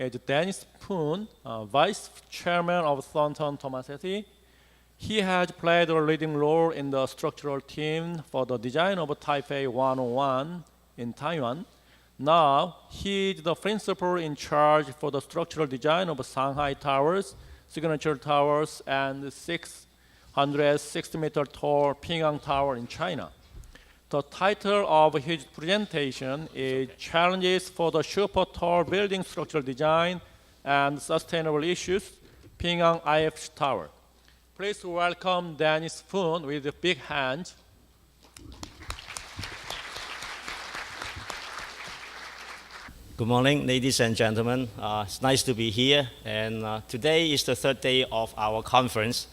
is Dennis Poon, Vice Chairman of Thornton Tomasetti. He has played a leading role in the structural team for the design of Taipei 101 in Taiwan. Now, he is the principal in charge for the structural design of Shanghai Towers, Signature Towers, and 660-meter tall Ping An Tower in China. The title of his presentation is Challenges for the Super Tall Building Structural Design and Sustainable Issues, Ping An IF Tower. Please welcome Dennis Poon with a big hand. Good morning, ladies and gentlemen. It's nice to be here. And today is the third day of our conference.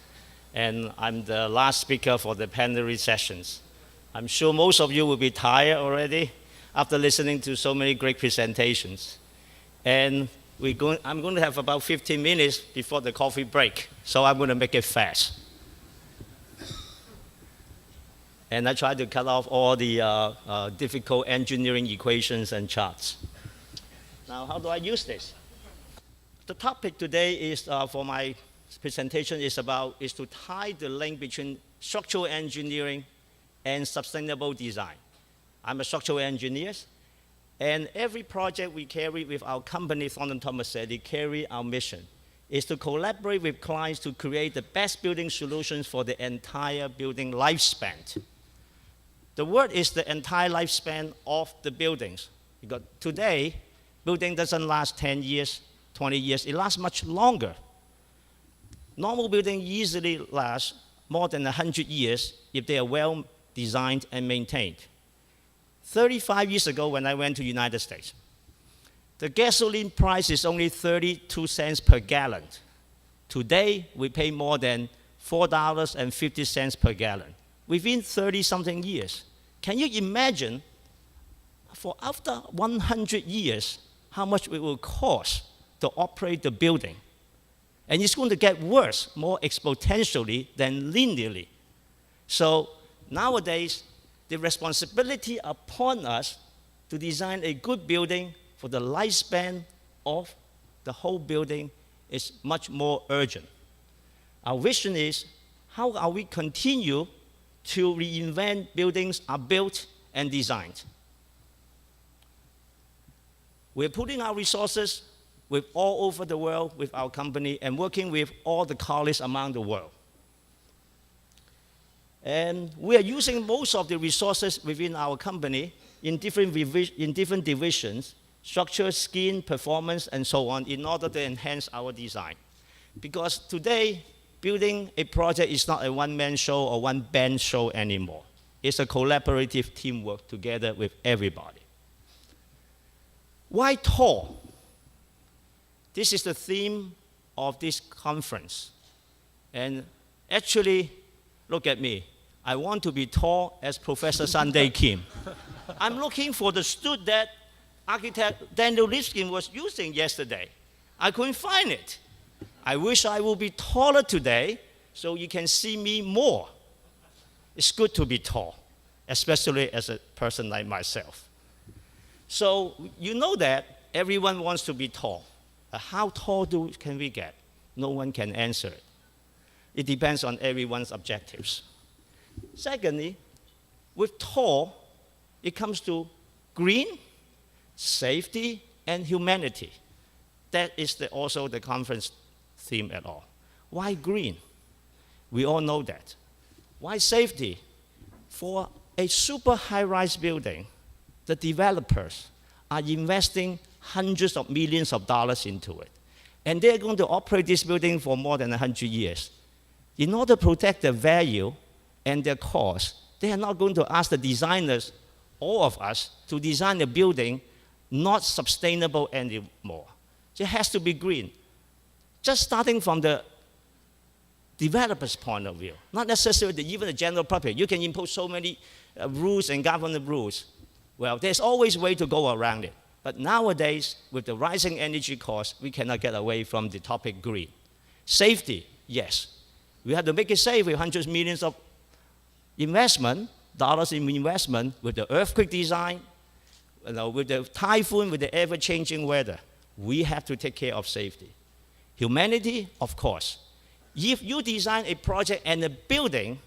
And I'm the last speaker for the plenary sessions. I'm sure most of you will be tired already after listening to so many great presentations. And I'm going to have about 15 minutes before the coffee break, so I'm going to make it fast. And I try to cut off all the difficult engineering equations and charts. Now, how do I use this? The topic today is for my presentation is to tie the link between structural engineering and sustainable design. I'm a structural engineer, and every project we carry with our company, Thornton Tomasetti, carry our mission is to collaborate with clients to create the best building solutions for the entire building lifespan. The word is the entire lifespan of the buildings. Because today, building doesn't last 10 years, 20 years, it lasts much longer. Normal building easily lasts more than 100 years if they are well designed and maintained. 35 years ago when I went to the United States, the gasoline price is only 32 cents per gallon. Today, we pay more than $4.50 per gallon within 30-something years. Can you imagine for after 100 years how much it will cost to operate the building? And it's going to get worse, more exponentially than linearly. So nowadays, the responsibility upon us to design a good building for the lifespan of the whole building is much more urgent. Our vision is, how are we continue to reinvent buildings are built and designed? We're putting our resources with all over the world with our company and working with all the colleagues around the world. And we are using most of the resources within our company in different divisions, structure, skin, performance, and so on, in order to enhance our design. Because today, building a project is not a one-man show or one-band show anymore. It's a collaborative teamwork together with everybody. Why tall? This is the theme of this conference. And actually, look at me. I want to be tall as Professor Sunday Kim. I'm looking for the stool that architect Daniel Lipskin was using yesterday. I couldn't find it. I wish I would be taller today so you can see me more. It's good to be tall, especially as a person like myself. So you know that everyone wants to be tall. How tall can we get? No one can answer it. It depends on everyone's objectives. Secondly, with tall, it comes to green, safety, and humanity. That is also the conference theme at all. Why green? We all know that. Why safety? For a super high-rise building, the developers are investing hundreds of millions of dollars into it. And they're going to operate this building for more than 100 years. In order to protect their value and their cost, they are not going to ask the designers, all of us, to design a building not sustainable anymore. It has to be green. Just starting from the developer's point of view, not necessarily even the general public. You can impose so many rules and government rules. Well, there's always a way to go around it. But nowadays, with the rising energy costs, we cannot get away from the topic green. Safety, yes. We have to make it safe with hundreds of millions of dollars in investment with the earthquake design, with the typhoon, with the ever-changing weather. we have to take care of safety. Humanity, of course. If you design a project and a building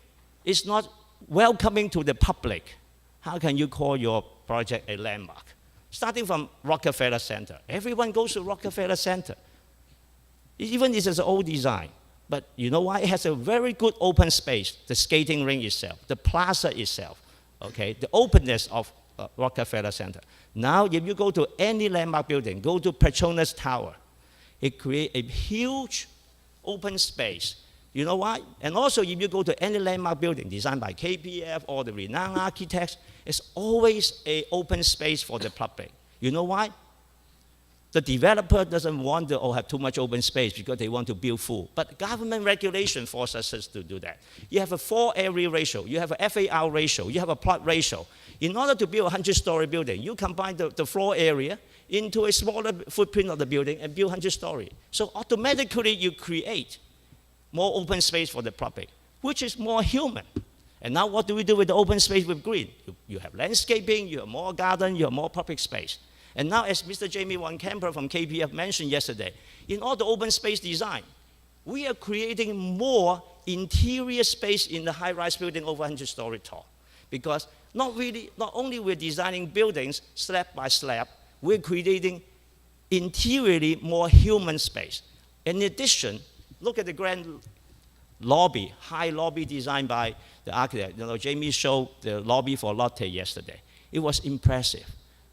is not welcoming to the public, how can you call your project a landmark? Starting from Rockefeller Center. Everyone goes to Rockefeller Center. Even if it's an old design. But you know why? It has a very good open space, the skating rink itself, the plaza itself, okay? The openness of Rockefeller Center. Now, if you go to any landmark building, go to Petronas Tower, it creates a huge open space. You know why? And also, if you go to any landmark building designed by KPF or the renowned architects, it's always an open space for the public. You know why? The developer doesn't want to have too much open space because they want to build full. But government regulation forces us to do that. You have a floor area ratio, you have a FAR ratio, you have a plot ratio. In order to build a 100-story building, you combine the floor area into a smaller footprint of the building and build 100-story. So automatically you create more open space for the public, which is more human. And now what do we do with the open space with green? You have landscaping, you have more garden, you have more public space. And now, as Mr. Jamie Van Kemper from KPF mentioned yesterday, in all the open space design, we are creating more interior space in the high-rise building over 100-story tall. Because not only we're designing buildings slab by slab, we're creating interiorly more human space. In addition, look at the grand lobby, high lobby designed by the architect. You know, Jamie showed the lobby for Lotte yesterday. It was impressive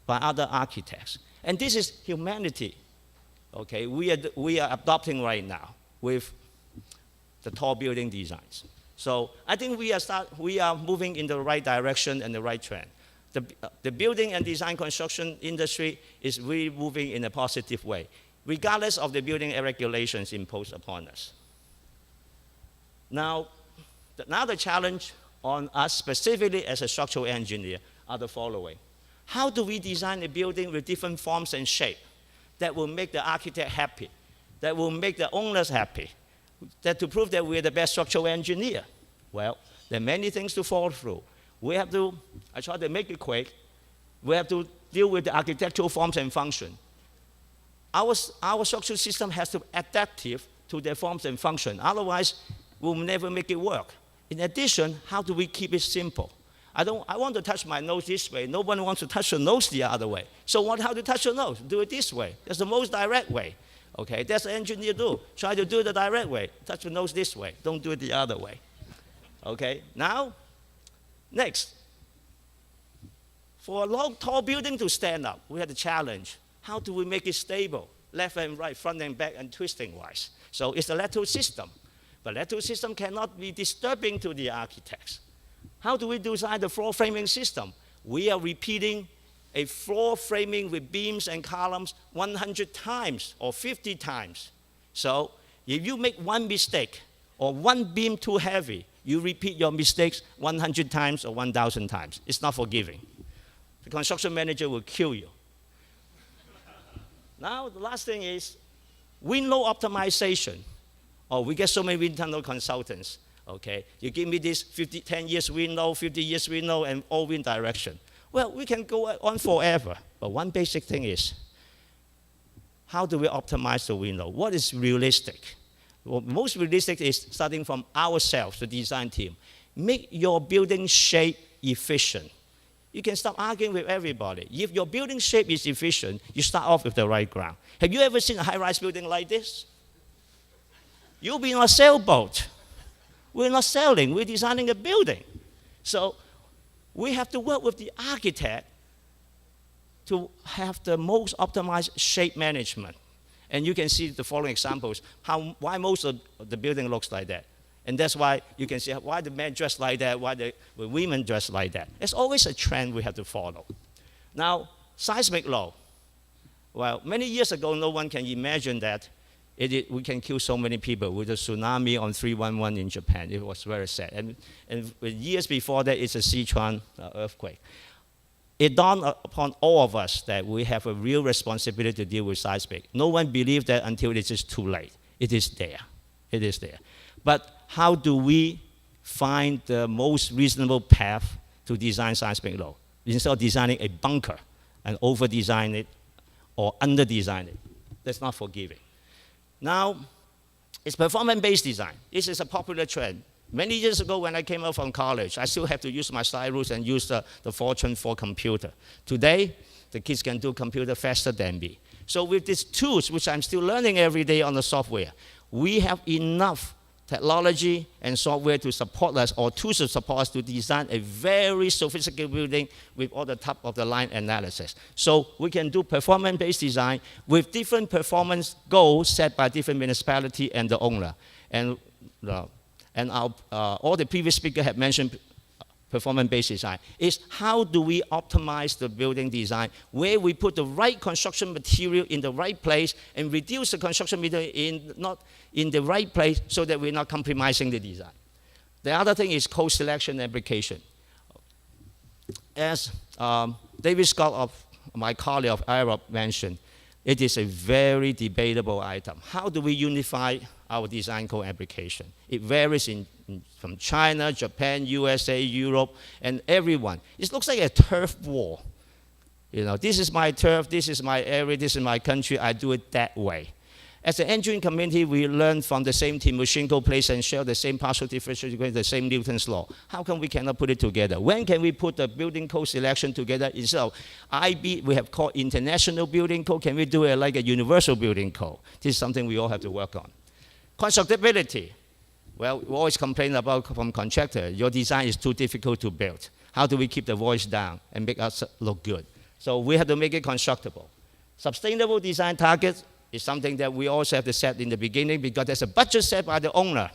by other architects. And this is humanity, okay, we are adopting right now with the tall building designs. So I think we are moving in the right direction and the right trend. The building and design construction industry is really moving in a positive way, regardless of the building regulations imposed upon us. Now the challenge on us specifically as a structural engineer are the following. How do we design a building with different forms and shape that will make the architect happy, that will make the owners happy, that to prove that we're the best structural engineer? Well, there are many things to follow through. We have to, I try to make it quick, we have to deal with the architectural forms and function. Our structural system has to be adaptive to their forms and function. Otherwise, we'll never make it work. In addition, how do we keep it simple? I want to touch my nose this way. No one wants to touch your nose the other way. So how to touch your nose? Do it this way. That's the most direct way. Okay, that's what engineer do. Try to do it the direct way. Touch your nose this way. Don't do it the other way. Okay, now, next. For a tall building to stand up, we had a challenge. How do we make it stable? Left and right, front and back, and twisting wise. So it's a lateral system. But lateral system cannot be disturbing to the architects. How do we design the floor framing system? We are repeating a floor framing with beams and columns 100 times or 50 times. So if you make one mistake or one beam too heavy, you repeat your mistakes 100 times or 1,000 times. It's not forgiving. The construction manager will kill you. Now, the last thing is wind load optimization. Oh, we get so many wind tunnel consultants. Okay, you give me this 10 years wind load, 50 years wind load, and all wind direction. Well, we can go on forever. But one basic thing is, how do we optimize the wind load? What is realistic? Well, most realistic is starting from ourselves, the design team. Make your building shape efficient. You can stop arguing with everybody. If your building shape is efficient, you start off with the right ground. Have you ever seen a high-rise building like this? You'll be on a sailboat. We're not sailing, we're designing a building. So we have to work with the architect to have the most optimized shape management. And you can see the following examples, why most of the building looks like that. And that's why you can see why the men dress like that, why the women dress like that. It's always a trend we have to follow. Now, seismic load. Well, many years ago, no one can imagine that we can kill so many people with a tsunami on 311 in Japan. It was very sad. And years before that, it's a Sichuan earthquake. It dawned upon all of us that we have a real responsibility to deal with seismic. No one believed that until it is too late. It is there. It is there. But how do we find the most reasonable path to design seismic load? Instead of designing a bunker and over-design it or under-design it. That's not forgiving. Now, it's performance-based design. This is a popular trend. Many years ago when I came out from college, I still have to use my stylus and use the Fortune 4 computer. Today, the kids can do computer faster than me. So with these tools, which I'm still learning every day on the software, we have enough technology and software to support us, or tools to support us to design a very sophisticated building with all the top-of-the-line analysis. So we can do performance-based design with different performance goals set by different municipality and the owner. And all the previous speakers have mentioned performance-based design, is how do we optimize the building design, where we put the right construction material in the right place and reduce the construction material not in the right place so that we're not compromising the design. The other thing is code selection and application. As David Scott, of my colleague of Europe, mentioned, it is a very debatable item. How do we unify our design code application? It varies from China, Japan, USA, Europe, and everyone. It looks like a turf war. You know, this is my turf, this is my area, this is my country, I do it that way. As an engineering community, we learn from the same Timoshenko place and share the same partial differential equation, the same Newton's law. How come we cannot put it together? When can we put the building code selection together instead of we have called international building code, can we do it like a universal building code? This is something we all have to work on. Constructability. Well, we always complain about from contractor, your design is too difficult to build. How do we keep the voice down and make us look good? So we have to make it constructible. Sustainable design targets is something that we also have to set in the beginning because there's a budget set by the owner.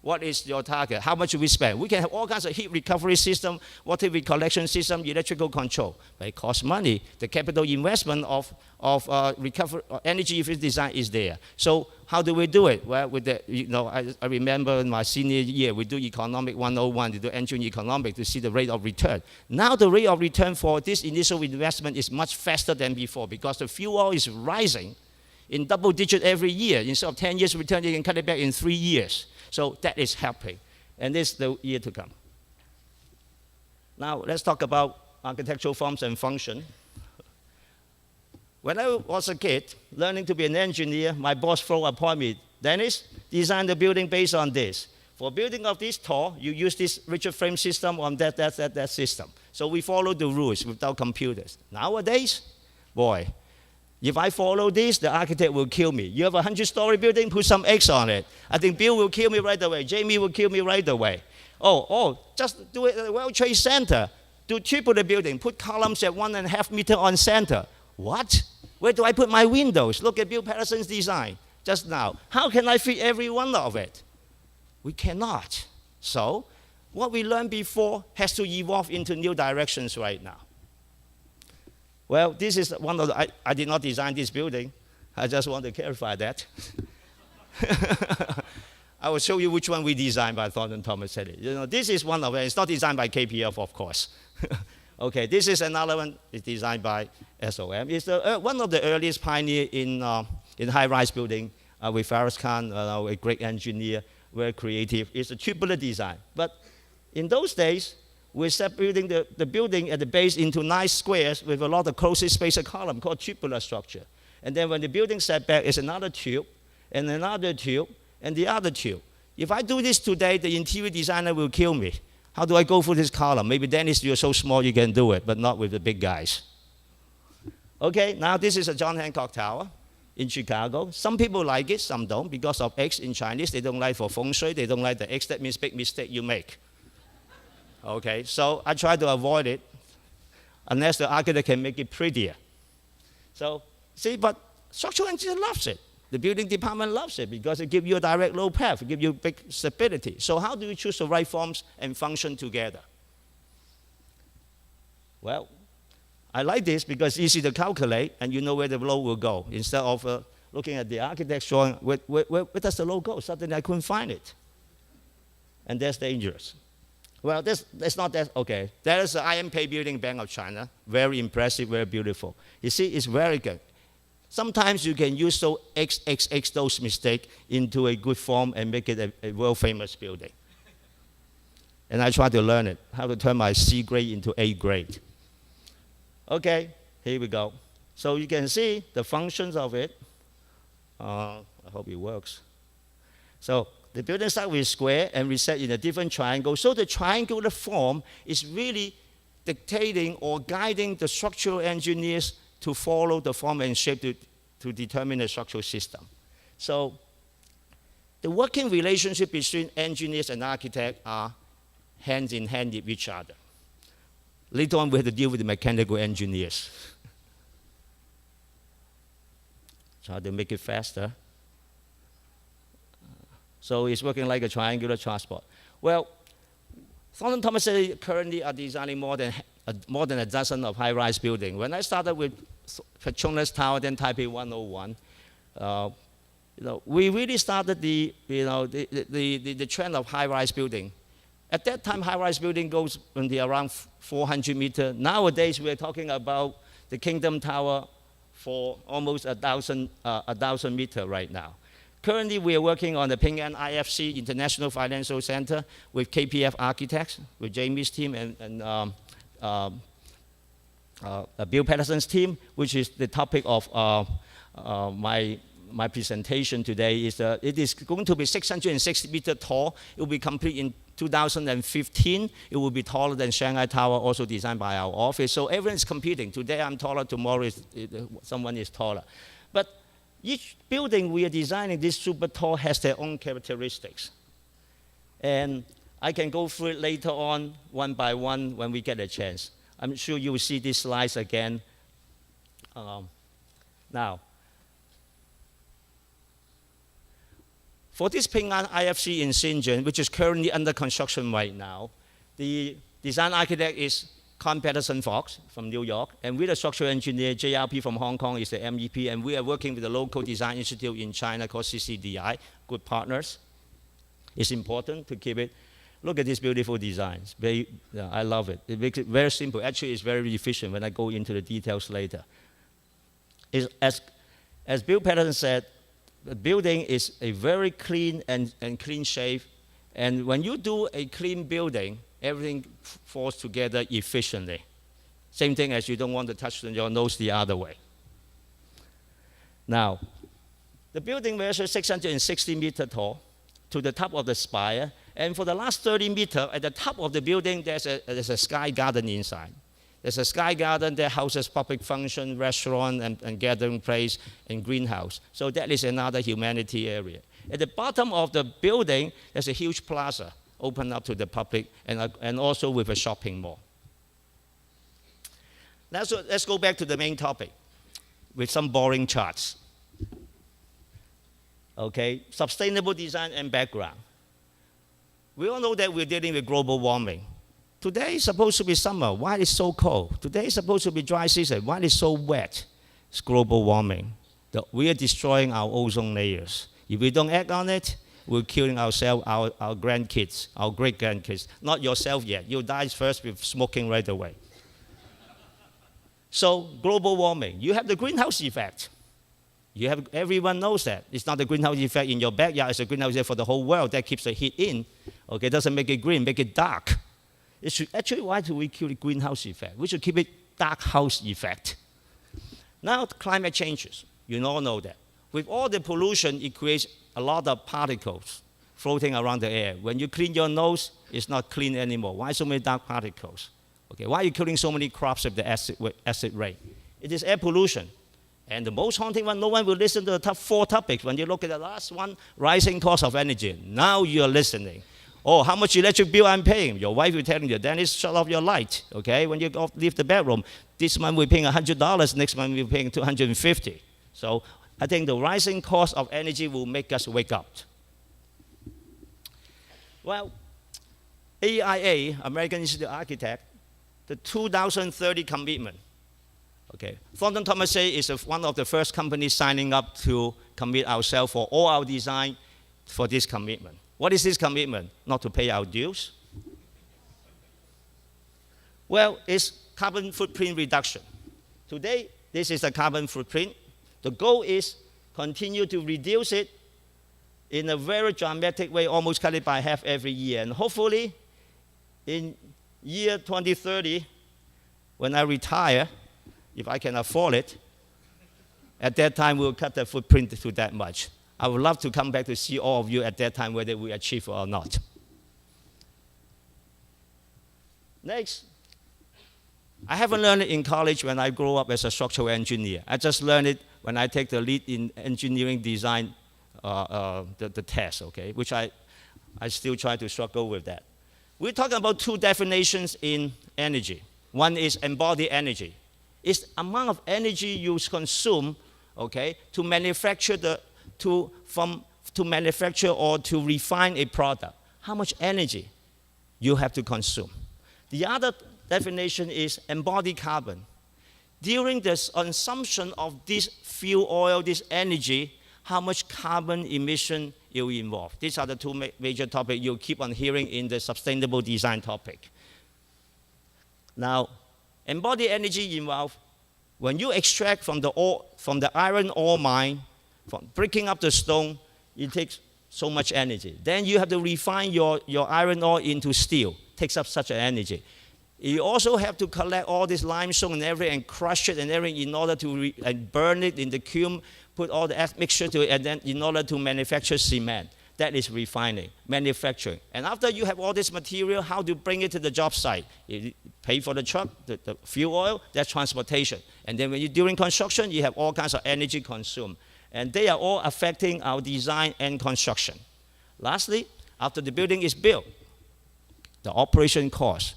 What is your target? How much do we spend? We can have all kinds of heat recovery system, water recollection system, electrical control, but it costs money. The capital investment of energy efficient design is there. So how do we do it? Well, with the, I remember in my senior year, we do economic 101, we do engineering economics to see the rate of return. Now the rate of return for this initial investment is much faster than before because the fuel oil is rising in double digit every year. Instead of 10 years return, you can cut it back in 3 years. So that is helping. And this is the year to come. Now let's talk about architectural forms and function. When I was a kid, learning to be an engineer, my boss appointed me, Dennis, design the building based on this. For building of this tall, you use this rigid frame system on that system. So we follow the rules without computers. Nowadays, boy, if I follow this, the architect will kill me. You have a 100-story building, put some X on it. I think Bill will kill me right away. Jamie will kill me right away. Just do it at the World Trade Center. Do triple the building. Put columns at 1.5 meters on center. What? Where do I put my windows? Look at Bill Patterson's design just now. How can I fit every one of it? We cannot. So what we learned before has to evolve into new directions right now. Well, this is one of the, I did not design this building. I just want to clarify that. I will show you which one we designed by Thornton Thomas said it. This is one of it. It's not designed by KPF, of course. Okay, this is another one. It's designed by SOM. It's one of the earliest pioneers in high-rise building with Faraz Khan, a great engineer, very creative. It's a tubular design. But in those days, we're separating the building at the base into nice squares with a lot of closely spaced column called tubular structure. And then when the building set back, is another tube, and another tube, and the other tube. If I do this today, the interior designer will kill me. How do I go through this column? Maybe Dennis, you're so small you can do it, but not with the big guys. Okay, now this is a John Hancock Tower in Chicago. Some people like it, some don't, because of X in Chinese. They don't like for feng shui. They don't like the X. That means big mistake you make. Okay, so I try to avoid it unless the architect can make it prettier. So, see, but structural engineer loves it. The building department loves it because it gives you a direct load path, it gives you big stability. So how do you choose the right forms and function together? Well, I like this because it's easy to calculate and you know where the load will go. Instead of looking at the architect's drawing, where does the load go? Suddenly I couldn't find it. And that's dangerous. Well, that's not that, okay. That is the IMP Building Bank of China. Very impressive, very beautiful. You see, it's very good. Sometimes you can use those XXX, those mistakes, into a good form and make it a world-famous building. And I try to learn it, how to turn my C grade into A grade. Okay, here we go. So you can see the functions of it. I hope it works. So the building starts with square and we set in a different triangle. So the triangular form is really dictating or guiding the structural engineers to follow the form and shape to determine the structural system. So the working relationship between engineers and architects are hand in hand with each other. Later on, we have to deal with the mechanical engineers. Try to make it faster. So it's working like a triangular transport. Well, Thornton Thomas currently are designing more than a dozen of high-rise buildings. When I started with Petronas Tower, then Taipei 101, we really started the trend of high-rise building. At that time, high-rise building goes around 400 meters. Nowadays, we're talking about the Kingdom Tower for almost 1,000 meters right now. Currently, we are working on the Ping An IFC, International Financial Center, with KPF Architects, with Jamie's team and Bill Patterson's team, which is the topic of my presentation today. It is going to be 660 meters tall. It will be complete in 2015. It will be taller than Shanghai Tower, also designed by our office. So everyone is competing. Today I'm taller, tomorrow someone is taller. But each building we are designing, this super tall, has their own characteristics. And I can go through it later on, one by one, when we get a chance. I'm sure you will see these slides again. Now, for this Ping An IFC in Shenzhen, which is currently under construction right now, the design architect is Con Patterson Fox from New York, and we're the structural engineer. JRP from Hong Kong is the MEP, and we are working with the local design institute in China called CCDI, good partners. It's important to keep it. Look at these beautiful designs. I love it. It makes it very simple. Actually, it's very efficient when I go into the details later. As Bill Patterson said, the building is a very clean and clean shape. And when you do a clean building, everything falls together efficiently. Same thing as you don't want to touch your nose the other way. Now, the building measures 660 meters tall to the top of the spire. And for the last 30 meters, at the top of the building, there's a sky garden inside. There's a sky garden that houses public function, restaurant, and gathering place, and greenhouse. So that is another humanity area. At the bottom of the building, there's a huge plaza open up to the public, and also with a shopping mall. Let's go back to the main topic with some boring charts. Okay, sustainable design and background. We all know that we're dealing with global warming. Today is supposed to be summer. Why is it so cold? Today is supposed to be dry season. Why is it so wet? It's global warming. We are destroying our ozone layers. If we don't act on it, we're killing ourselves, our grandkids, our great-grandkids. Not yourself yet. You'll die first with smoking right away. So global warming. You have the greenhouse effect. Everyone knows that. It's not the greenhouse effect in your backyard. It's a greenhouse effect for the whole world that keeps the heat in. Okay, doesn't make it green, make it dark. Actually, why do we kill the greenhouse effect? We should keep it dark house effect. Now, climate changes. You all know that. With all the pollution, it creates a lot of particles floating around the air. When you clean your nose, it's not clean anymore. Why so many dark particles? Okay, why are you killing so many crops with the acid rain? It is air pollution. And the most haunting one, no one will listen to the top 4 topics. When you look at the last one, rising cost of energy. Now you're listening. Oh, how much electric bill I'm paying? Your wife will tell you, Dennis, shut off your light. Okay, when you leave the bedroom, this month we're paying $100, next month we're paying $250. So I think the rising cost of energy will make us wake up. Well, AIA, American Institute of Architects, the 2030 commitment. Okay, Thornton Thomas is one of the first companies signing up to commit ourselves for all our design for this commitment. What is this commitment? Not to pay our dues? Well, it's carbon footprint reduction. Today, this is the carbon footprint. The goal is continue to reduce it in a very dramatic way, almost cut it by half every year. And hopefully, in year 2030, when I retire, if I can afford it, At that time, we'll cut the footprint to that much. I would love to come back to see all of you at that time, whether we achieve or not. Next, I haven't learned it in college when I grew up as a structural engineer. I just learned it when I take the lead in engineering design, the test, okay, which I still try to struggle with that. We're talking about two definitions in energy. One is embodied energy. It's the amount of energy you consume, okay, to manufacture to manufacture or to refine a product. How much energy you have to consume. The other definition is embodied carbon. During the consumption of this fuel oil, this energy, how much carbon emission it will involve. These are the two major topics you'll keep on hearing in the sustainable design topic. Now, embodied energy involves when you extract from the iron ore mine, from breaking up the stone, it takes so much energy. Then you have to refine your iron ore into steel. Takes up such an energy. You also have to collect all this limestone and everything and crush it and everything in order to and burn it in the kiln, put all the mixture to it, and then in order to manufacture cement. That is refining, manufacturing. And after you have all this material, how to bring it to the job site? You pay for the truck, the fuel oil, that's transportation. And then when you're doing construction, you have all kinds of energy consumed. And they are all affecting our design and construction. Lastly, after the building is built, the operation cost.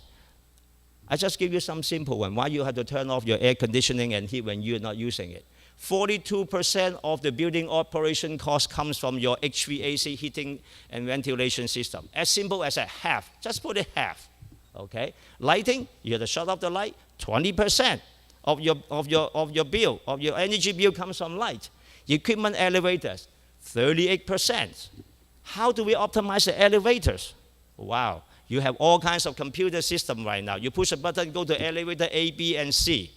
I just give you some simple one. Why you have to turn off your air conditioning and heat when you're not using it. 42% of the building operation cost comes from your HVAC heating and ventilation system. As simple as a half. Just put it half. Okay? Lighting, you have to shut off the light. 20% of your bill, of your energy bill comes from light. Equipment elevators, 38%. How do we optimize the elevators? Wow. You have all kinds of computer systems right now. You push a button, go to elevator A, B, and C.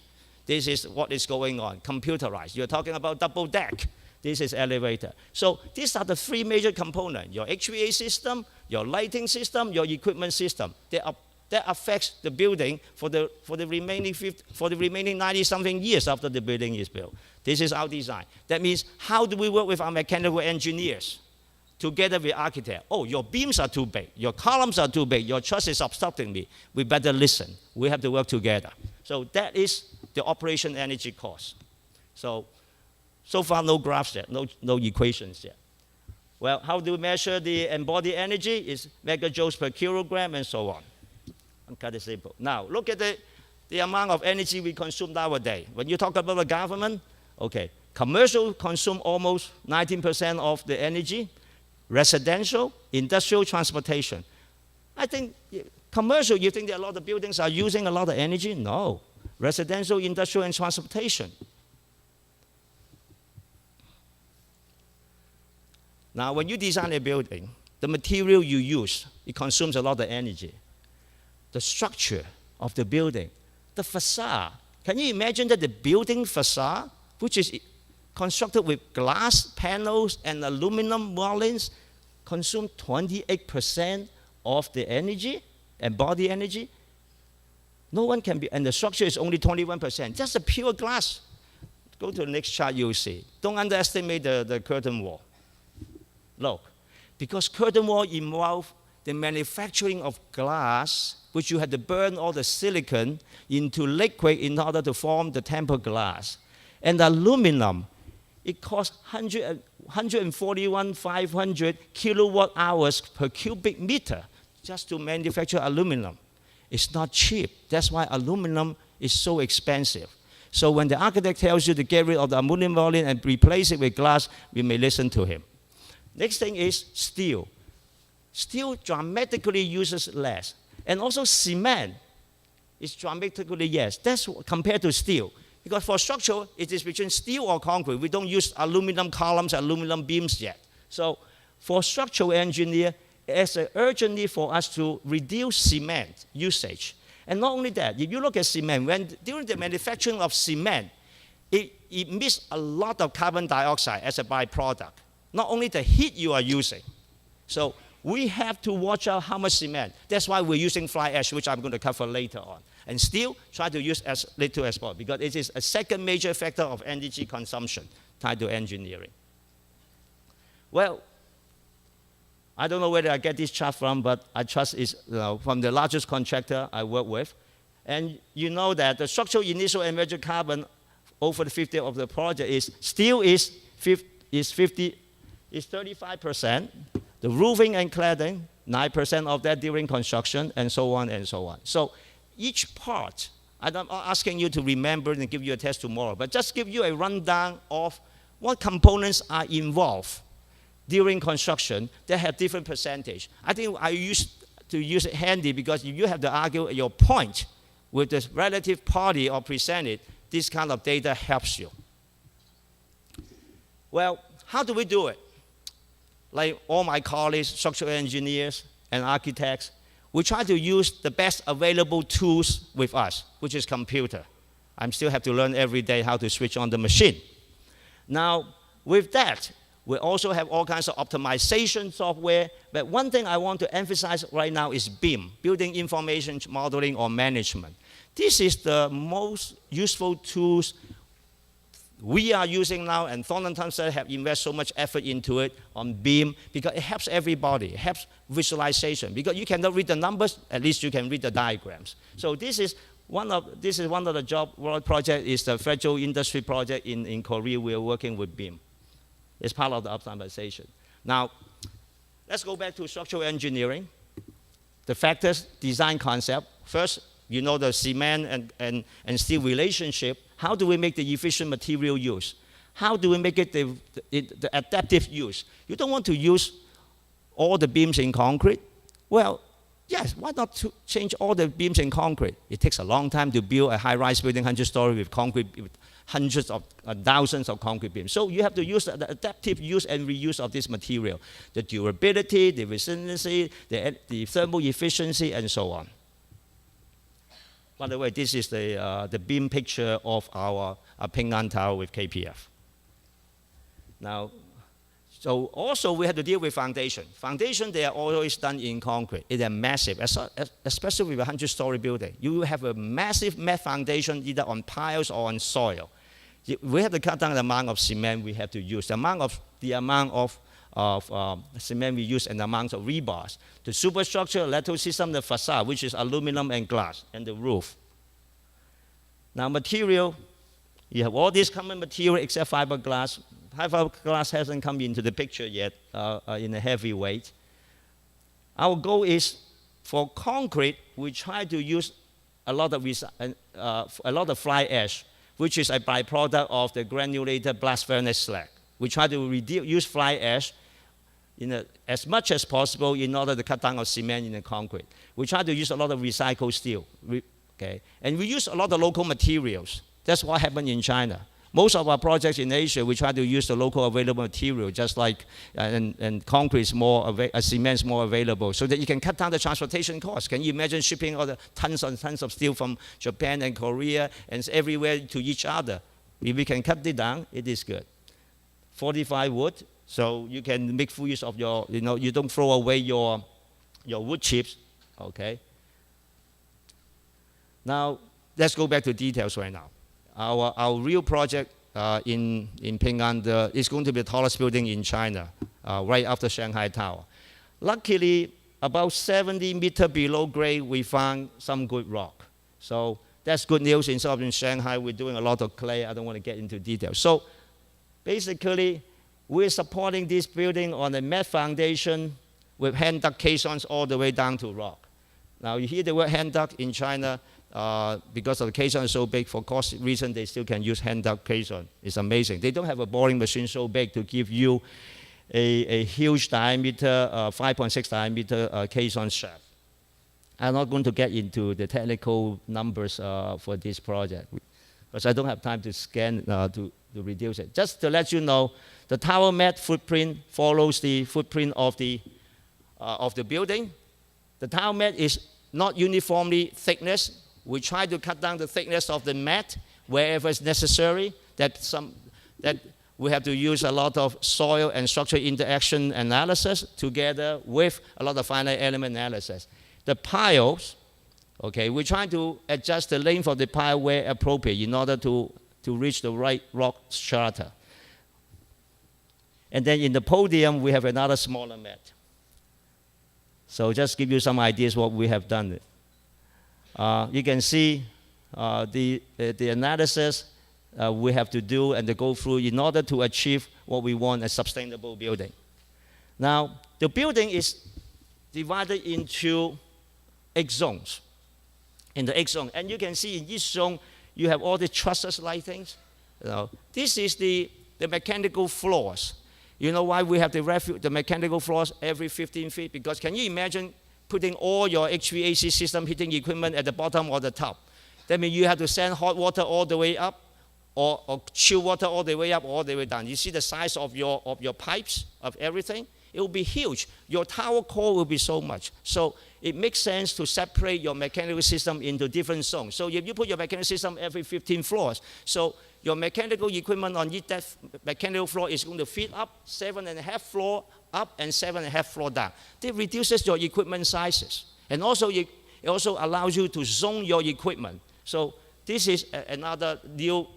This is what is going on, computerized. You're talking about double deck. This is elevator. So these are the three major components. Your HVAC system, your lighting system, your equipment system. That affects the building for the remaining 90-something years after the building is built. This is our design. That means how do we work with our mechanical engineers? Together with architect. Oh, your beams are too big. Your columns are too big. Your truss is obstructing me. We better listen. We have to work together. So that is the operation energy cost. So far no graphs yet, no equations yet. Well, how do we measure the embodied energy? It's megajoules per kilogram and so on. I'm kind of simple. Now, look at the amount of energy we consume nowadays. When you talk about the government, okay, commercial consume almost 19% of the energy. Residential, industrial, transportation. I think commercial, you think that a lot of buildings are using a lot of energy? No. Residential, industrial, and transportation. Now, when you design a building, the material you use, it consumes a lot of energy. The structure of the building, the facade. Can you imagine that the building facade, which is constructed with glass panels and aluminum mullions, consume 28% of the energy, embodied energy? No one can be, and the structure is only 21%. Just a pure glass. Go to the next chart, you'll see. Don't underestimate the curtain wall. Look, because curtain wall involves the manufacturing of glass, which you have to burn all the silicon into liquid in order to form the tempered glass. And aluminum, it costs 141,500 kilowatt hours per cubic meter just to manufacture aluminum. It's not cheap. That's why aluminum is so expensive. So when the architect tells you to get rid of the aluminum mullion and replace it with glass, we may listen to him. Next thing is steel. Steel dramatically uses less. And also cement is dramatically less. That's compared to steel. Because for structure, it is between steel or concrete. We don't use aluminum columns, aluminum beams yet. So for structural engineer, it's an urgent need for us to reduce cement usage. And not only that, if you look at cement, during the manufacturing of cement, it emits a lot of carbon dioxide as a byproduct. Not only the heat you are using. So we have to watch out how much cement. That's why we're using fly ash, which I'm going to cover later on. And steel, try to use as little as possible, because it is a second major factor of energy consumption tied to engineering. Well, I don't know where I get this chart from, but I trust it's from the largest contractor I work with. And you know that the structural initial emergent carbon over the 50 of the project is steel is 35%, the roofing and cladding, 9% of that during construction, and so on and so on. So each part, I'm not asking you to remember and give you a test tomorrow, but just give you a rundown of what components are involved during construction that have different percentage. I think I used to use it handy because if you have to argue your point with the relative party or present it, this kind of data helps you. Well, how do we do it? Like all my colleagues, structural engineers and architects, we try to use the best available tools with us, which is computer. I still have to learn every day how to switch on the machine. Now, with that, we also have all kinds of optimization software, but one thing I want to emphasize right now is BIM, Building Information Modeling or Management. This is the most useful tools we are using now, and Thornton Thompson have invested so much effort into it on BIM because it helps everybody. It helps visualization. Because you cannot read the numbers, at least you can read the diagrams. So this is one of the job project is the Federal Industry project in Korea. We are working with BIM. It's part of the optimization. Now, let's go back to structural engineering. The factors, design concept. First, you know the cement and steel relationship. How do we make the efficient material use? How do we make it the adaptive use? You don't want to use all the beams in concrete. Well, yes, why not to change all the beams in concrete? It takes a long time to build a high-rise building, 100-story with concrete, with hundreds of thousands of concrete beams. So you have to use the adaptive use and reuse of this material, the durability, the resiliency, the thermal efficiency, and so on. By the way, this is the beam picture of our Ping An Tower with KPF. Now, so also we have to deal with foundation. Foundation, they are always done in concrete. It is massive, especially with a 100-story building. You have a massive mat foundation either on piles or on soil. We have to cut down the amount of cement we have to use, the amount of cement we use and the amount of rebars. The superstructure, lateral system, the facade, which is aluminum and glass, and the roof. Now material, you have all these common material except fiberglass. Fiberglass hasn't come into the picture yet in a heavy weight. Our goal is for concrete, we try to use a lot of fly ash, which is a byproduct of the granulated blast furnace slag. We try to use fly ash as much as possible in order to cut down on cement in the concrete. We try to use a lot of recycled steel, okay? And we use a lot of local materials. That's what happened in China. Most of our projects in Asia, we try to use the local available material, just like, and concrete is cement is more available, so that you can cut down the transportation costs. Can you imagine shipping all the tons and tons of steel from Japan and Korea and everywhere to each other? If we can cut it down, it is good. Fortified wood, so you can make full use of your, you don't throw away your wood chips, okay? Now, let's go back to details right now. Our real project in Ping An is going to be the tallest building in China, right after Shanghai Tower. Luckily, about 70 meters below grade, we found some good rock. So that's good news. Instead of in Shanghai, we're doing a lot of clay. I don't want to get into details. So basically, we're supporting this building on a mat foundation with hand-dug caissons all the way down to rock. Now, you hear the word hand-dug in China. Because of the caisson is so big, for cost reason, they still can use hand-dug caisson. It's amazing. They don't have a boring machine so big to give you a huge diameter, 5.6 diameter caisson shaft. I'm not going to get into the technical numbers for this project, because I don't have time to scan to reduce it. Just to let you know, the tower mat footprint follows the footprint of the building. The tower mat is not uniformly thickness. We try to cut down the thickness of the mat wherever it's necessary. That we have to use a lot of soil and structural interaction analysis together with a lot of finite element analysis. The piles Okay, we're trying to adjust the length of the pile where appropriate in order to reach the right rock strata. And then in the podium, we have another smaller mat. So just give you some ideas what we have done. You can see the analysis we have to do and to go through in order to achieve what we want, a sustainable building. Now, the building is divided into 8 zones. In the 8 zones, and you can see in each zone, you have all the trusses lightings. This is the mechanical floors. You know why we have the mechanical floors every 15 feet? Because can you imagine putting all your HVAC system heating equipment at the bottom or the top? That means you have to send hot water all the way up, or chill water all the way up, all the way down. You see the size of your pipes, of everything? It will be huge. Your tower core will be so much. So it makes sense to separate your mechanical system into different zones. So if you put your mechanical system every 15 floors, so your mechanical equipment on each mechanical floor is going to feed up 7.5 floor up and 7.5 floor down. This reduces your equipment sizes. And also, it also allows you to zone your equipment. So this is another new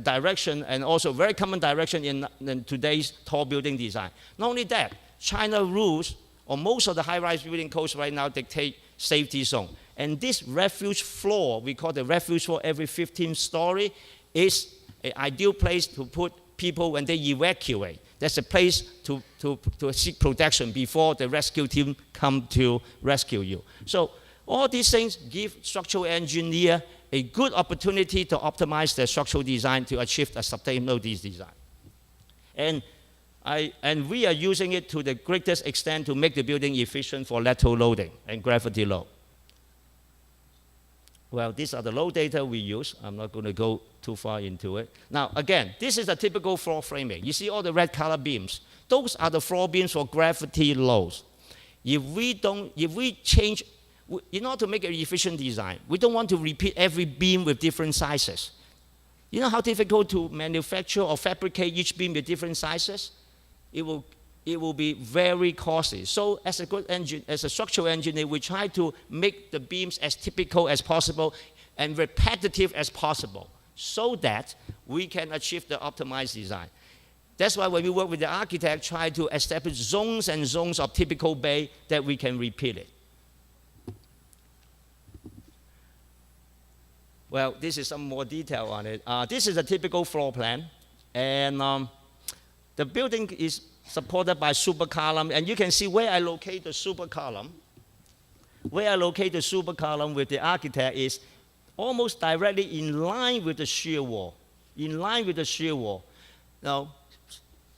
direction, and also very common direction in today's tall building design. Not only that, China rules, or most of the high-rise building codes right now dictate safety zone. And this refuge floor, we call the refuge floor every 15 story, is an ideal place to put people when they evacuate. That's a place to seek protection before the rescue team come to rescue you. So all these things give structural engineer a good opportunity to optimize their structural design to achieve a sustainable design. And we are using it to the greatest extent to make the building efficient for lateral loading and gravity load. Well, these are the load data we use. I'm not going to go too far into it. Now, again, this is a typical floor framing. You see all the red color beams. Those are the floor beams for gravity loads. If we change, in order to make an efficient design, we don't want to repeat every beam with different sizes. You know how difficult to manufacture or fabricate each beam with different sizes? It will be very costly. So as a structural engineer, we try to make the beams as typical as possible and repetitive as possible so that we can achieve the optimized design. That's why when we work with the architect, try to establish zones and zones of typical bay that we can repeat it. Well, this is some more detail on it. This is a typical floor plan, and the building is supported by super column, and you can see where I locate the super column. Where I locate the super column with the architect is almost directly in line with the shear wall. In line with the shear wall. Now,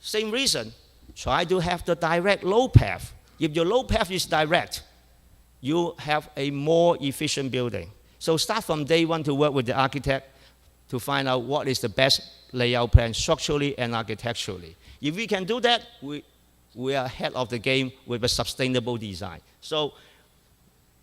same reason, try to have the direct load path. If your load path is direct, you have a more efficient building. So start from day one to work with the architect to find out what is the best layout plan structurally and architecturally. If we can do that, we are ahead of the game with a sustainable design. So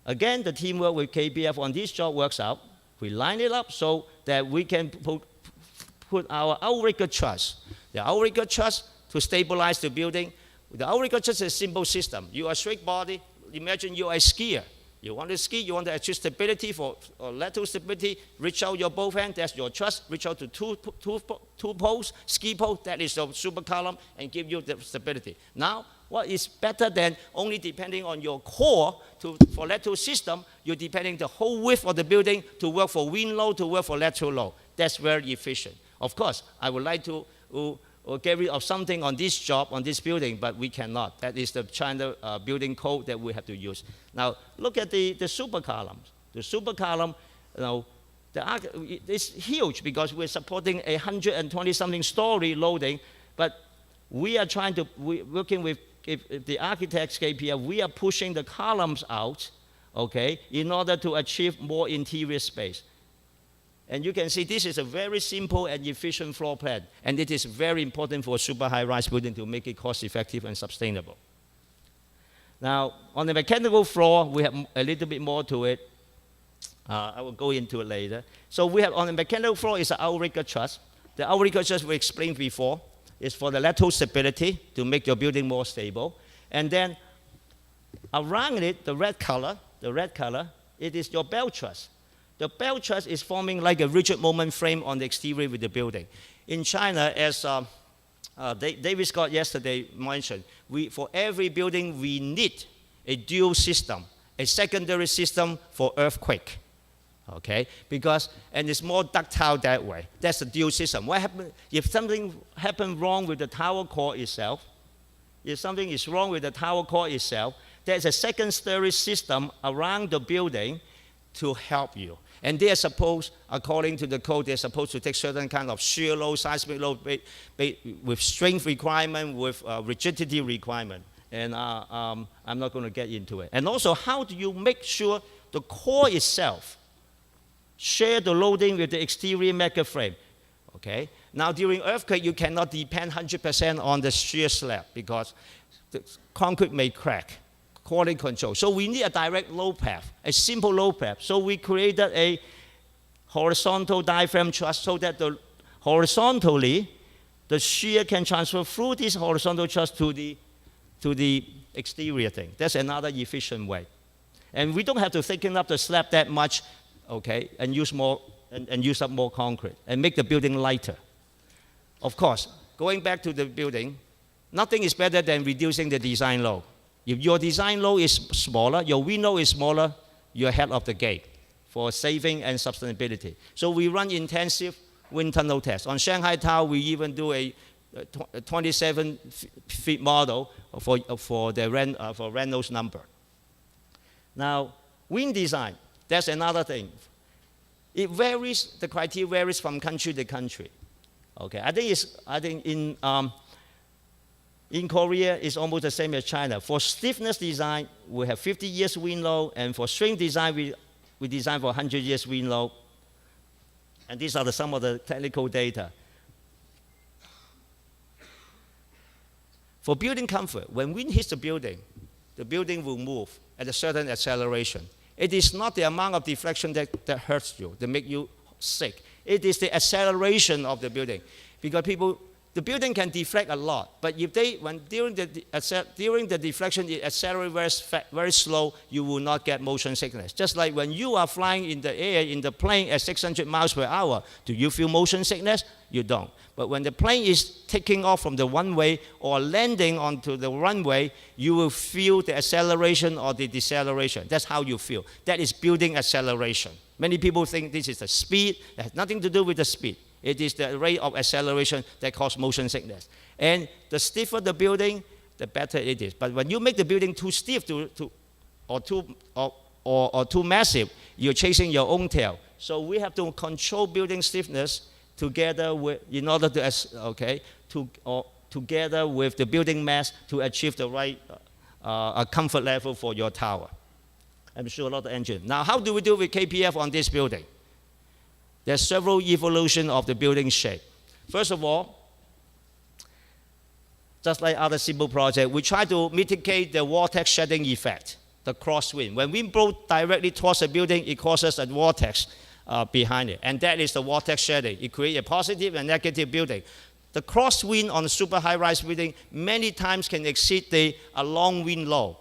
again, the teamwork with KBF on this job works out. We line it up so that we can put our outrigger truss. The outrigger truss to stabilize the building. The outrigger truss is a simple system. You are a straight body. Imagine you are a skier. You want to ski, you want to achieve stability for lateral stability, reach out your both hands, that's your truss, reach out to two poles, ski pole, that is your super column, and give you the stability. Now, what is better than only depending on your core for lateral system, you're depending the whole width of the building to work for wind load, to work for lateral load. That's very efficient. Of course, I would like to get rid of something on this job, on this building, but we cannot. That is the China building code that we have to use. Now, look at the super columns. The super column, it's huge because we're supporting 120-something story loading, but we are trying to, working with the architects KPF, we are pushing the columns out, okay, in order to achieve more interior space. And you can see this is a very simple and efficient floor plan. And it is very important for a super high-rise building to make it cost-effective and sustainable. Now, on the mechanical floor, we have a little bit more to it. I will go into it later. So we have on the mechanical floor is an outrigger truss. The outrigger truss we explained before is for the lateral stability to make your building more stable. And then around it, the red color It is your belt truss. The belt truss is forming like a rigid moment frame on the exterior with the building. In China, as David Scott yesterday mentioned, for every building we need a dual system, a secondary system for earthquake. Okay, and it's more ductile that way. That's the dual system. What happens if something happens wrong with the tower core itself? If something is wrong with the tower core itself, there's a secondary system around the building to help you. And they are supposed, according to the code, they're supposed to take certain kind of shear load, seismic load, with strength requirement, with rigidity requirement. And I'm not going to get into it. And also, how do you make sure the core itself share the loading with the exterior mega frame? Okay. Now, during earthquake, you cannot depend 100% on the shear slab because the concrete may crack. Quality control. So we need a direct load path, a simple load path. So we created a horizontal diaphragm truss so that horizontally, the shear can transfer through this horizontal truss to the exterior thing. That's another efficient way. And we don't have to thicken up the slab that much, okay, and use up more concrete and make the building lighter. Of course, going back to the building, nothing is better than reducing the design load. If your design load is smaller, your wind load is smaller, you're ahead of the game for saving and sustainability. So we run intensive wind tunnel tests. On Shanghai Tower, we even do a 27-feet model for Reynolds number. Now, wind design, that's another thing. It varies, the criteria varies from country to country. Okay, I think in Korea, it's almost the same as China. For stiffness design, we have 50 years wind load, and for strength design, we design for 100 years wind load. And these are some of the technical data. For building comfort, when wind hits the building will move at a certain acceleration. It is not the amount of deflection that hurts you, that make you sick. It is the acceleration of the building. Because the building can deflect a lot, but if during the deflection it accelerates very slow, you will not get motion sickness. Just like when you are flying in the air in the plane at 600 miles per hour, do you feel motion sickness? You don't. But when the plane is taking off from the runway or landing onto the runway, you will feel the acceleration or the deceleration. That's how you feel. That is building acceleration. Many people think this is the speed. It has nothing to do with the speed. It is the rate of acceleration that causes motion sickness. And the stiffer the building, the better it is. But when you make the building too stiff or too massive, you're chasing your own tail. So we have to control building stiffness together with, together with the building mass to achieve the right comfort level for your tower. I'm sure a lot of engineers. Now, how do we do with KPF on this building? There's several evolutions of the building shape. First of all, just like other simple projects, we try to mitigate the vortex shedding effect, the crosswind. When wind blows directly towards a building, it causes a vortex behind it. And that is the vortex shedding. It creates a positive and negative building. The crosswind on a super high-rise building many times can exceed a long wind load.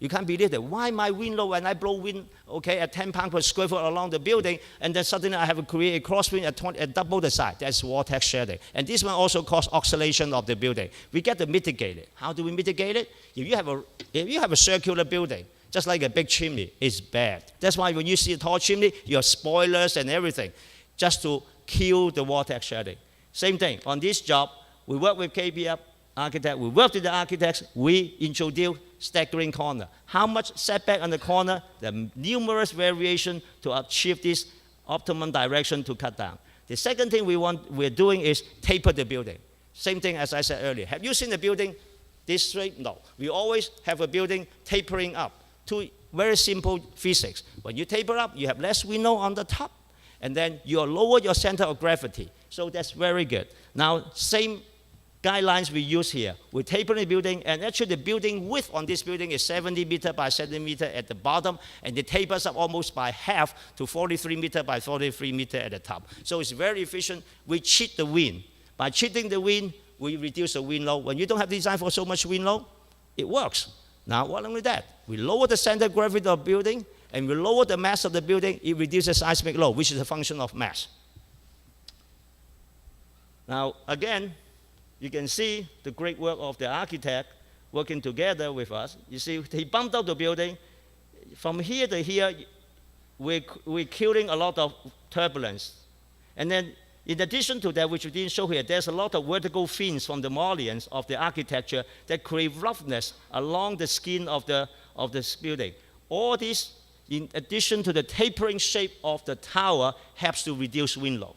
You can't believe that. Why my wind load when I blow wind, at 10 pounds per square foot along the building, and then suddenly I have to create a crosswind at double the size. That's vortex shedding. And this one also causes oscillation of the building. We get to mitigate it. How do we mitigate it? If you have a circular building, just like a big chimney, it's bad. That's why when you see a tall chimney, you have spoilers and everything, just to kill the vortex shedding. Same thing. On this job, we work with KPF architect. We work with the architects. We introduce staggering corner. How much setback on the corner? There are numerous variations to achieve this optimum direction to cut down. The second thing we're doing is taper the building. Same thing as I said earlier. Have you seen the building this straight? No. We always have a building tapering up. Two very simple physics. When you taper up, you have less wind load on the top, and then you lower your center of gravity. So that's very good. Now, same guidelines we use here. We taper the building, and actually the building width on this building is 70 meter by 70 meter at the bottom, and it tapers up almost by half to 43 meter by 43 meter at the top. So it's very efficient. We cheat the wind. By cheating the wind, we reduce the wind load. When you don't have design for so much wind load, it works. Now, what only that? We lower the center of gravity of the building, and we lower the mass of the building, it reduces seismic load, which is a function of mass. Now, again, you can see the great work of the architect working together with us. You see, he bumped out the building. From here to here, we're killing a lot of turbulence. And then, in addition to that, which we didn't show here, there's a lot of vertical fins from the mullions of the architecture that create roughness along the skin of the building. All this, in addition to the tapering shape of the tower, helps to reduce wind load.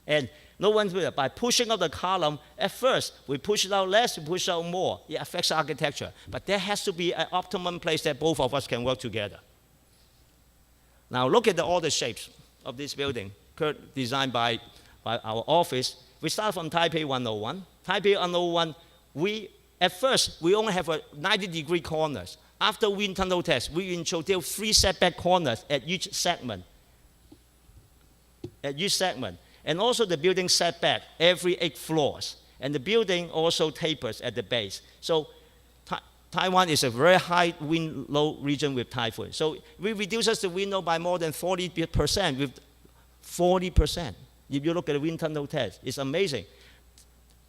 And no one's with it. By pushing out the column, at first, we push it out less, we push out more. It affects architecture. But there has to be an optimum place that both of us can work together. Now, look at all the shapes of this building, designed by our office. We start from Taipei 101. Taipei 101, at first, we only have 90-degree corners. After wind tunnel test, we introduced 3 setback corners at each segment. And also the building setback every 8 floors. And the building also tapers at the base. So Taiwan is a very high wind load region with typhoon. So we reduces the wind load by more than 40%, with 40%. If you look at the wind tunnel test, it's amazing.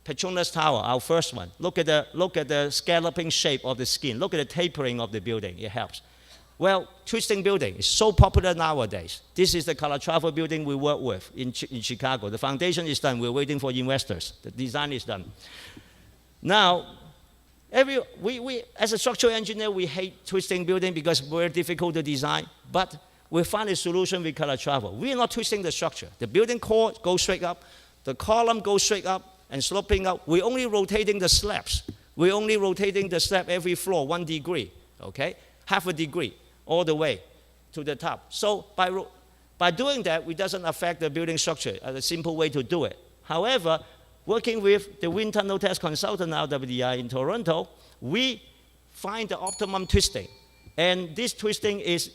Petronas Tower, our first one. Look at the scalloping shape of the skin. Look at the tapering of the building. It helps. Well, twisting building is so popular nowadays. This is the Calatrava building we work with in Chicago. The foundation is done. We're waiting for investors. The design is done. Now, as a structural engineer, we hate twisting building because it's very difficult to design. But we find a solution with Calatrava. We are not twisting the structure. The building core goes straight up. The column goes straight up and sloping up. We're only rotating the slabs. We're only rotating the slab every floor 1 degree, okay? Half a degree all the way to the top. So by doing that, it doesn't affect the building structure. A simple way to do it. However, working with the wind tunnel test consultant RWI in Toronto, we find the optimum twisting. And this twisting is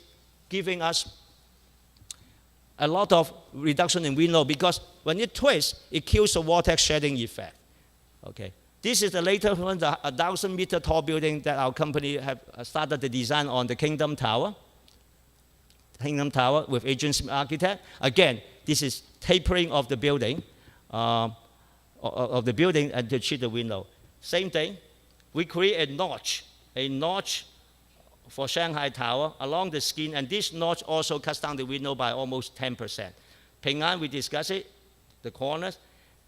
giving us a lot of reduction in wind load because when it twists, it kills the vortex shedding effect. Okay. This is the latest one, the 1,000-meter tall building that our company have started the design on, the Kingdom Tower. Kingdom Tower with Agent Smith Architect. Again, this is tapering of the building, and to achieve the wind load. Same thing, we create a notch for Shanghai Tower along the skin, and this notch also cuts down the wind load by almost 10%. Ping An, we discussed it, the corners,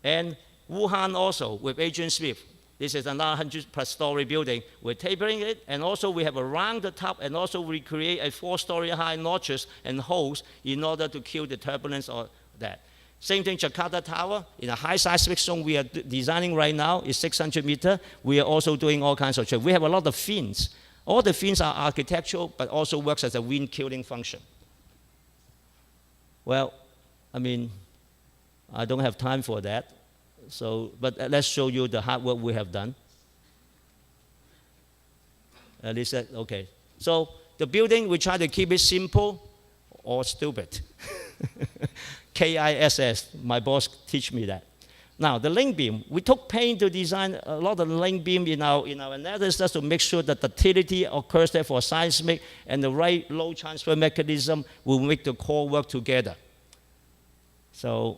and Wuhan also with Agent Smith. This is another 100+ story building. We're tapering it, and also we have around the top, and also we create a 4-story high notches and holes in order to kill the turbulence or that. Same thing, Jakarta Tower, in a high seismic zone we are designing right now is 600 meters. We are also doing all kinds of tricks. We have a lot of fins. All the fins are architectural, but also works as a wind killing function. Well, I mean, I don't have time for that. So, but let's show you the hard work we have done. Okay. So the building, we try to keep it simple or stupid. KISS, my boss teach me that. Now, the link beam, we took pain to design a lot of link beam in our analysis to make sure that the ductility occurs there for seismic and the right load transfer mechanism will make the core work together. So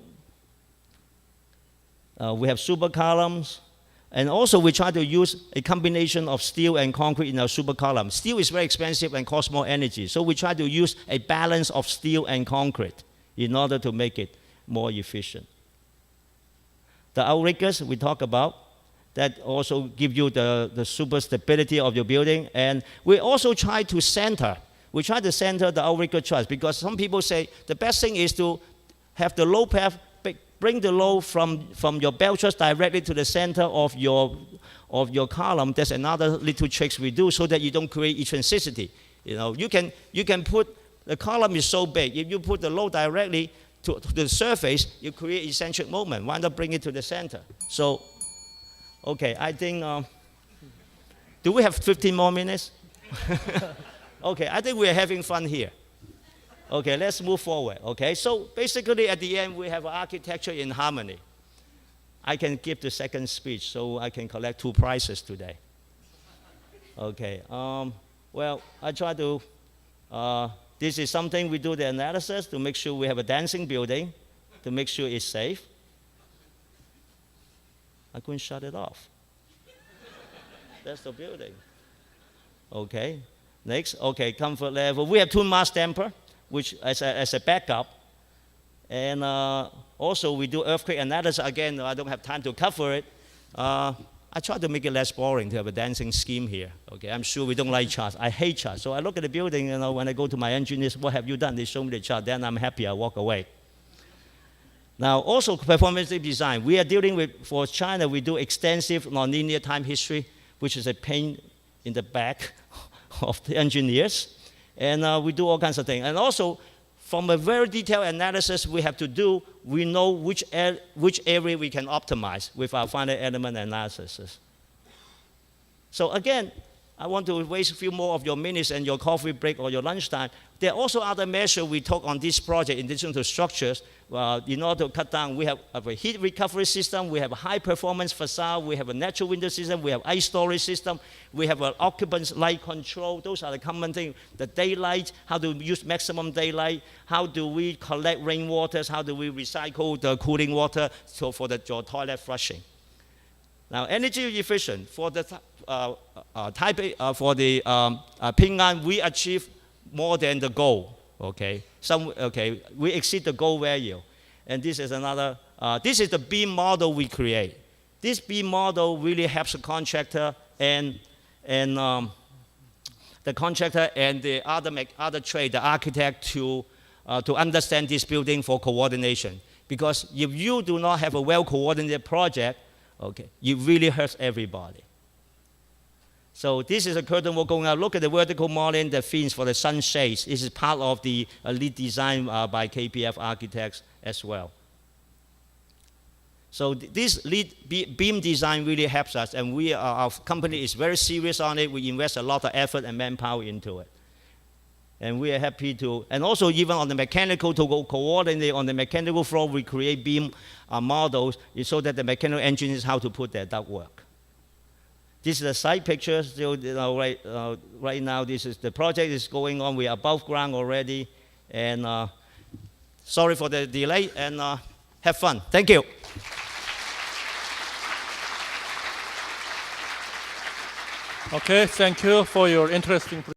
we have super columns, and also we try to use a combination of steel and concrete in our super column. Steel is very expensive and costs more energy, so we try to use a balance of steel and concrete in order to make it more efficient. The outriggers we talk about, that also give you the super stability of your building, and we also try to center. We try to center the outrigger truss because some people say the best thing is to have the load path bring the load from your belt truss directly to the center of your column. That's another little tricks we do so that you don't create eccentricity. You know, you can put, the column is so big, if you put the load directly to the surface, you create eccentric moment. Why not bring it to the center? So, okay, I think, do we have 15 more minutes? Okay, I think we're having fun here. Okay, let's move forward, okay? So basically at the end, we have architecture in harmony. I can give the second speech, so I can collect 2 prizes today. Okay, well, I try to This is something we do the analysis to make sure we have a dancing building, to make sure it's safe. I couldn't shut it off. That's the building. Okay. Next, okay, comfort level. We have 2 mass damper, which as a backup. And also we do earthquake analysis. Again, I don't have time to cover it. I try to make it less boring to have a dancing scheme here. Okay, I'm sure we don't like charts. I hate charts. So I look at the building, you know, when I go to my engineers, what have you done? They show me the chart. Then I'm happy. I walk away. Now, also performance design. We are dealing with, for China, we do extensive nonlinear time history, which is a pain in the back of the engineers. And we do all kinds of things. And also, from a very detailed analysis we have to do, we know which area we can optimize with our final element analysis. So again, I want to waste a few more of your minutes and your coffee break or your lunchtime. There are also other measures we took on this project in addition to structures. In order to cut down, we have a heat recovery system, we have a high performance facade, we have a natural window system, we have ice storage system, we have an occupant's light control. Those are the common things. The daylight, how to use maximum daylight, how do we collect rainwaters, how do we recycle the cooling water for the toilet flushing. Now, energy efficient for the Ping An, we achieve more than the goal. Okay, we exceed the goal value, and this is another. This is the beam model we create. This beam model really helps the contractor and the other trade, the architect, to understand this building for coordination. Because if you do not have a well-coordinated project, okay, it really hurts everybody. So this is a curtain wall going out. Look at the vertical modeling, the fins for the sunshades. This is part of the lead design by KPF architects as well. So this lead beam design really helps us, and our company is very serious on it. We invest a lot of effort and manpower into it. And we are happy to, and also even on the mechanical, to go coordinate on the mechanical floor, we create beam models so that the mechanical engineers how to put their ductwork. This is the site picture. Still, you know, right now, this is the project is going on. We are above ground already, and sorry for the delay. And have fun. Thank you. Okay, thank you for your interesting presentation.